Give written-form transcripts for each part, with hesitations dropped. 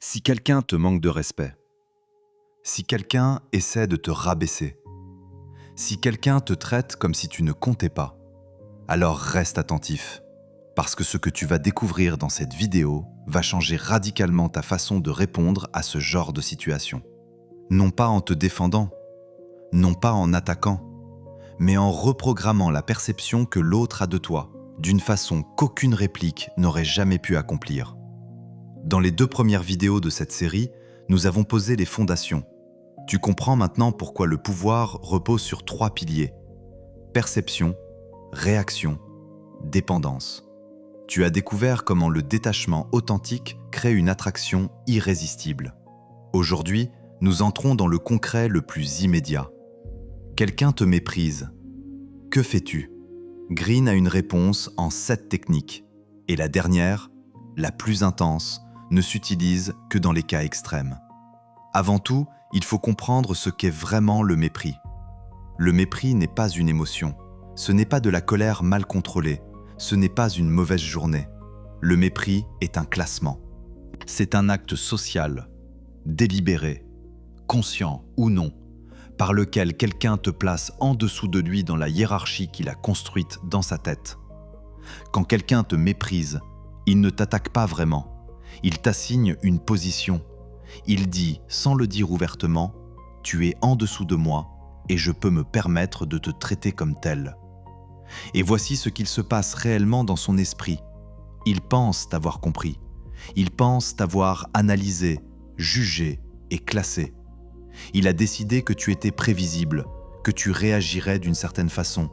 Si quelqu'un te manque de respect, si quelqu'un essaie de te rabaisser, si quelqu'un te traite comme si tu ne comptais pas, alors reste attentif, parce que ce que tu vas découvrir dans cette vidéo va changer radicalement ta façon de répondre à ce genre de situation. Non pas en te défendant, non pas en attaquant, mais en reprogrammant la perception que l'autre a de toi, d'une façon qu'aucune réplique n'aurait jamais pu accomplir. Dans les 2 premières vidéos de cette série, nous avons posé les fondations. Tu comprends maintenant pourquoi le pouvoir repose sur 3 piliers: perception, réaction, dépendance. Tu as découvert comment le détachement authentique crée une attraction irrésistible. Aujourd'hui, nous entrons dans le concret le plus immédiat. Quelqu'un te méprise. Que fais-tu? Green a une réponse en 7 techniques. Et la dernière, la plus intense, ne s'utilise que dans les cas extrêmes. Avant tout, il faut comprendre ce qu'est vraiment le mépris. Le mépris n'est pas une émotion. Ce n'est pas de la colère mal contrôlée. Ce n'est pas une mauvaise journée. Le mépris est un classement. C'est un acte social, délibéré, conscient ou non, par lequel quelqu'un te place en dessous de lui dans la hiérarchie qu'il a construite dans sa tête. Quand quelqu'un te méprise, il ne t'attaque pas vraiment. Il t'assigne une position. Il dit, sans le dire ouvertement, « Tu es en dessous de moi et je peux me permettre de te traiter comme tel. » Et voici ce qu'il se passe réellement dans son esprit. Il pense t'avoir compris. Il pense t'avoir analysé, jugé et classé. Il a décidé que tu étais prévisible, que tu réagirais d'une certaine façon,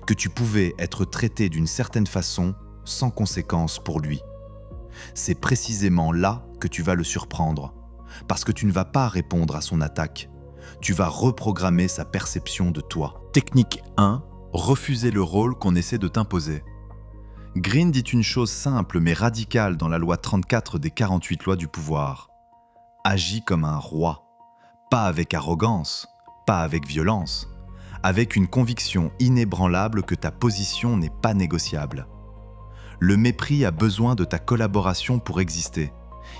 que tu pouvais être traité d'une certaine façon sans conséquence pour lui. C'est précisément là que tu vas le surprendre, parce que tu ne vas pas répondre à son attaque. Tu vas reprogrammer sa perception de toi. Technique 1. Refuser le rôle qu'on essaie de t'imposer. Green dit une chose simple mais radicale dans la loi 34 des 48 lois du pouvoir. Agis comme un roi, pas avec arrogance, pas avec violence, avec une conviction inébranlable que ta position n'est pas négociable. Le mépris a besoin de ta collaboration pour exister.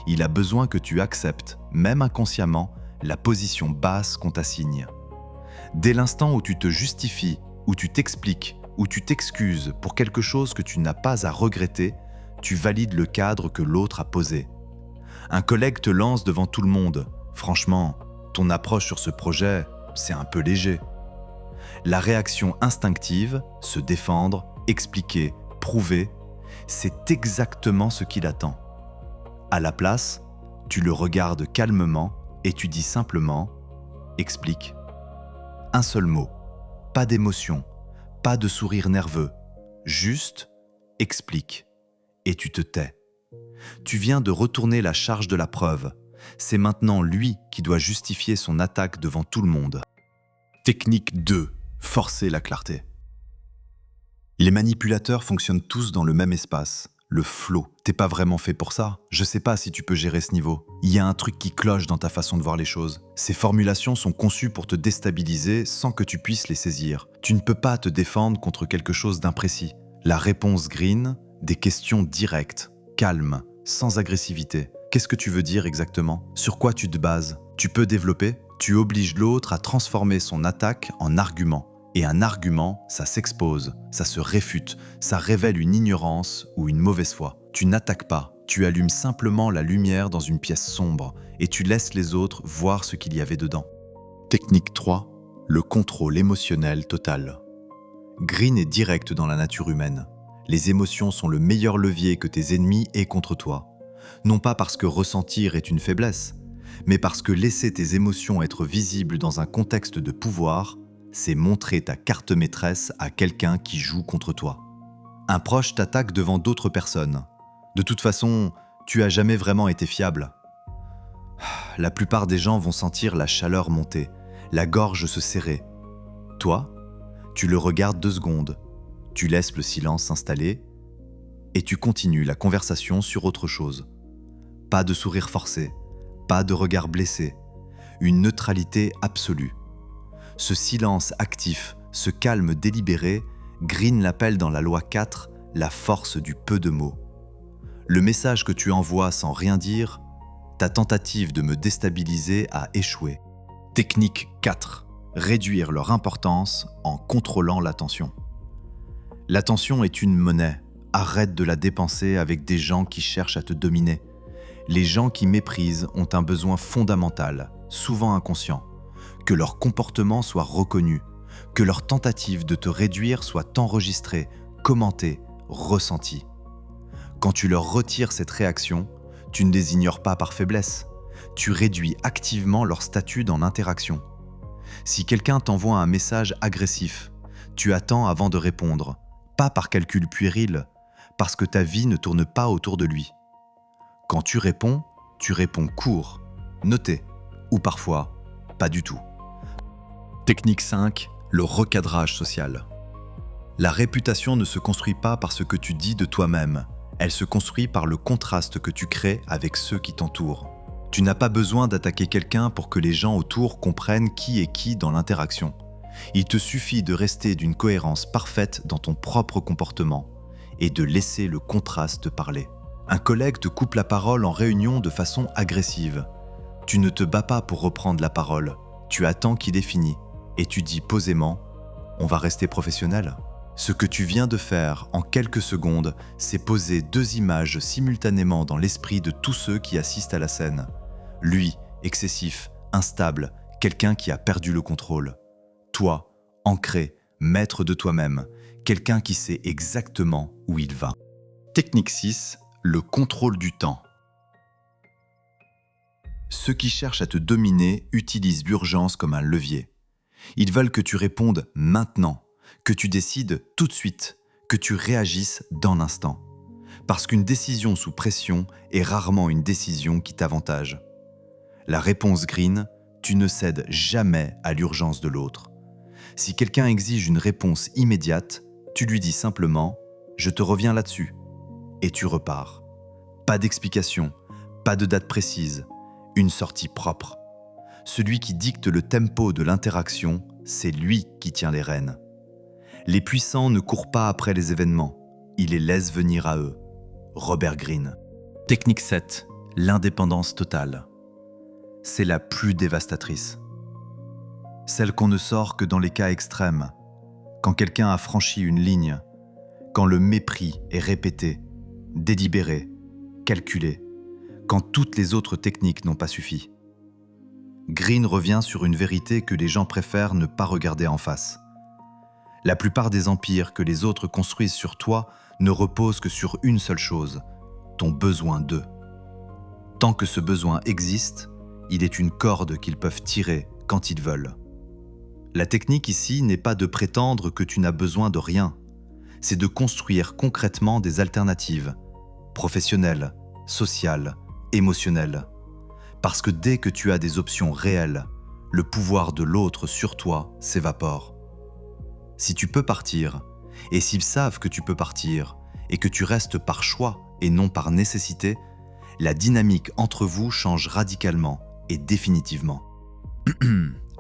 Il a besoin que tu acceptes, même inconsciemment, la position basse qu'on t'assigne. Dès l'instant où tu te justifies, où tu t'expliques, où tu t'excuses pour quelque chose que tu n'as pas à regretter, tu valides le cadre que l'autre a posé. Un collègue te lance devant tout le monde. Franchement, ton approche sur ce projet, c'est un peu léger. La réaction instinctive, se défendre, expliquer, prouver, c'est exactement ce qu'il attend. À la place, tu le regardes calmement et tu dis simplement « explique ». Un seul mot, pas d'émotion, pas de sourire nerveux, juste « explique » et tu te tais. Tu viens de retourner la charge de la preuve. C'est maintenant lui qui doit justifier son attaque devant tout le monde. Technique 2. Forcer la clarté. Les manipulateurs fonctionnent tous dans le même espace, le flow. T'es pas vraiment fait pour ça. Je sais pas si tu peux gérer ce niveau. Il y a un truc qui cloche dans ta façon de voir les choses. Ces formulations sont conçues pour te déstabiliser sans que tu puisses les saisir. Tu ne peux pas te défendre contre quelque chose d'imprécis. La réponse Green, des questions directes, calmes, sans agressivité. Qu'est-ce que tu veux dire exactement? Sur quoi tu te bases? Tu peux développer? Tu obliges l'autre à transformer son attaque en argument. Et un argument, ça s'expose, ça se réfute, ça révèle une ignorance ou une mauvaise foi. Tu n'attaques pas, tu allumes simplement la lumière dans une pièce sombre et tu laisses les autres voir ce qu'il y avait dedans. Technique 3. Le contrôle émotionnel total. Green est direct dans la nature humaine. Les émotions sont le meilleur levier que tes ennemis aient contre toi. Non pas parce que ressentir est une faiblesse, mais parce que laisser tes émotions être visibles dans un contexte de pouvoir, c'est montrer ta carte maîtresse à quelqu'un qui joue contre toi. Un proche t'attaque devant d'autres personnes. De toute façon, tu as jamais vraiment été fiable. La plupart des gens vont sentir la chaleur monter, la gorge se serrer. Toi, tu le regardes 2 secondes, tu laisses le silence s'installer et tu continues la conversation sur autre chose. Pas de sourire forcé, pas de regard blessé, une neutralité absolue. Ce silence actif, ce calme délibéré, Green l'appelle dans la loi 4 la force du peu de mots. Le message que tu envoies sans rien dire, Ta tentative de me déstabiliser a échoué. Technique 4. Réduire leur importance en contrôlant l'attention. L'attention est une monnaie. Arrête de la dépenser avec des gens qui cherchent à te dominer. Les gens qui méprisent ont un besoin fondamental, souvent inconscient, que leur comportement soit reconnu, que leur tentative de te réduire soit enregistrée, commentée, ressentie. Quand tu leur retires cette réaction, tu ne les ignores pas par faiblesse. Tu réduis activement leur statut dans l'interaction. Si quelqu'un t'envoie un message agressif, tu attends avant de répondre, pas par calcul puéril, parce que ta vie ne tourne pas autour de lui. Quand tu réponds court, noté, ou parfois pas du tout. Technique 5, le recadrage social. La réputation ne se construit pas par ce que tu dis de toi-même, elle se construit par le contraste que tu crées avec ceux qui t'entourent. Tu n'as pas besoin d'attaquer quelqu'un pour que les gens autour comprennent qui est qui dans l'interaction. Il te suffit de rester d'une cohérence parfaite dans ton propre comportement et de laisser le contraste parler. Un collègue te coupe la parole en réunion de façon agressive. Tu ne te bats pas pour reprendre la parole, tu attends qu'il ait fini et tu dis posément « on va rester professionnel ». Ce que tu viens de faire en quelques secondes, c'est poser deux images simultanément dans l'esprit de tous ceux qui assistent à la scène. Lui, excessif, instable, quelqu'un qui a perdu le contrôle. Toi, ancré, maître de toi-même, quelqu'un qui sait exactement où il va. Technique 6, le contrôle du temps. Ceux qui cherchent à te dominer utilisent l'urgence comme un levier. Ils veulent que tu répondes maintenant, que tu décides tout de suite, que tu réagisses dans l'instant. Parce qu'une décision sous pression est rarement une décision qui t'avantage. La réponse green, tu ne cèdes jamais à l'urgence de l'autre. Si quelqu'un exige une réponse immédiate, tu lui dis simplement « je te reviens là-dessus » et tu repars. Pas d'explication, pas de date précise, une sortie propre. Celui qui dicte le tempo de l'interaction, c'est lui qui tient les rênes. Les puissants ne courent pas après les événements, ils les laissent venir à eux. Robert Greene. Technique 7, l'indépendance totale. C'est la plus dévastatrice. Celle qu'on ne sort que dans les cas extrêmes, quand quelqu'un a franchi une ligne, quand le mépris est répété, délibéré, calculé, quand toutes les autres techniques n'ont pas suffi. Greene revient sur une vérité que les gens préfèrent ne pas regarder en face. La plupart des empires que les autres construisent sur toi ne reposent que sur une seule chose, ton besoin d'eux. Tant que ce besoin existe, il est une corde qu'ils peuvent tirer quand ils veulent. La technique ici n'est pas de prétendre que tu n'as besoin de rien, c'est de construire concrètement des alternatives, professionnelles, sociales, émotionnelles. Parce que dès que tu as des options réelles, le pouvoir de l'autre sur toi s'évapore. Si tu peux partir, et s'ils savent que tu peux partir, et que tu restes par choix et non par nécessité, la dynamique entre vous change radicalement et définitivement.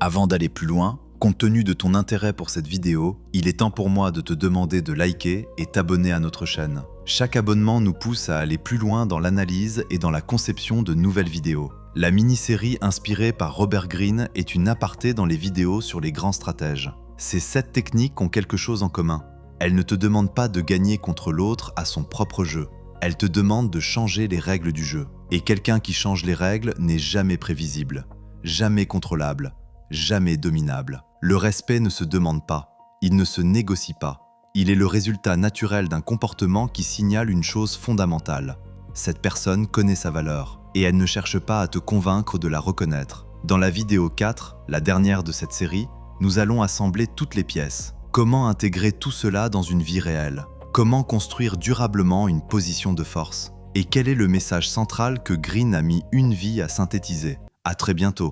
Avant d'aller plus loin, compte tenu de ton intérêt pour cette vidéo, il est temps pour moi de te demander de liker et t'abonner à notre chaîne. Chaque abonnement nous pousse à aller plus loin dans l'analyse et dans la conception de nouvelles vidéos. La mini-série inspirée par Robert Greene est une aparté dans les vidéos sur les grands stratèges. Ces 7 techniques ont quelque chose en commun. Elles ne te demandent pas de gagner contre l'autre à son propre jeu. Elles te demandent de changer les règles du jeu. Et quelqu'un qui change les règles n'est jamais prévisible, jamais contrôlable, jamais dominable. Le respect ne se demande pas, il ne se négocie pas. Il est le résultat naturel d'un comportement qui signale une chose fondamentale. Cette personne connaît sa valeur, et elle ne cherche pas à te convaincre de la reconnaître. Dans la vidéo 4, la dernière de cette série, nous allons assembler toutes les pièces. Comment intégrer tout cela dans une vie réelle? Comment construire durablement une position de force? Et quel est le message central que Greene a mis une vie à synthétiser? À très bientôt.